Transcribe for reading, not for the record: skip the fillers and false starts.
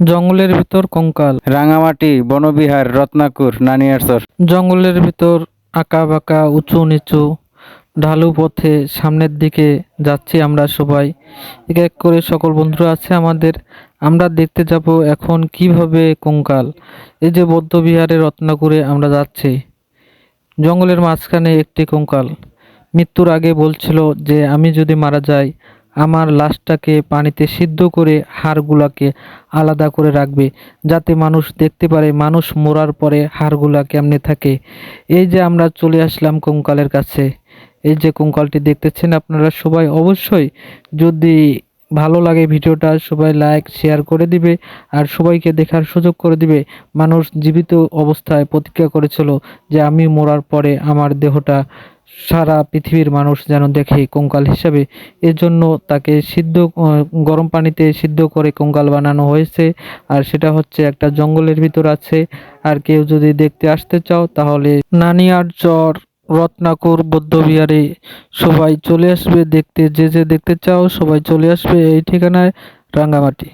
জঙ্গলের ভিতর কঙ্কাল। রাঙামাটি বনবিহার রত্নাকুর নানিয়ারচর। জঙ্গলের ভিতর আঁকা বাঁকা উঁচু নিচু ঢালু পথে সামনের দিকে যাচ্ছি আমরা সবাই। এক এক করে সকল বন্ধুরা আছে আমাদের। আমরা দেখতে যাব এখন কিভাবে কঙ্কাল। এই যে বৌদ্ধ বিহারে রত্নাকুরে আমরা যাচ্ছি, জঙ্গলের মাঝখানে একটি কঙ্কাল মৃত্যুর আগে বলছিল যে আমি যদি মারা যাই আমার লাশটাকে পানিতে সিদ্ধ করে হাড়গুলাকে আলাদা করে রাখবে, যাতে মানুষ দেখতে পারে মানুষ মরার পরে হাড়গুলা কেমনে থাকে। এই যে আমরা চলে আসলাম কঙ্কালের কাছে। এই যে কঙ্কালটি দেখতেছেন আপনারা সবাই, অবশ্যই যদি ভালো লাগে ভিডিওটা সবাই লাইক শেয়ার করে দিবে আর সবাইকে দেখার সুযোগ করে দিবে। মানুষ জীবিত অবস্থায় প্রতিজ্ঞা করেছিল যে আমি মরার পরে আমার দেহটা সারা পৃথিবীর মানুষ যেন দেখে কঙ্কাল হিসাবে। এজন্য তাকে গরম পানিতে সিদ্ধ করে কঙ্কাল বানানো হয়েছে। আর সেটা হচ্ছে একটা জঙ্গলের ভিতর আছে। আর কেউ যদি দেখতে আসতে চাও তাহলে নানিয়ারচর রত্নাকুর বৌদ্ধবিহারে সবাই চলে আসবে দেখতে। যে যে দেখতে চাও সবাই চলে আসবে এই ঠিকানায়, রাঙ্গামাটি।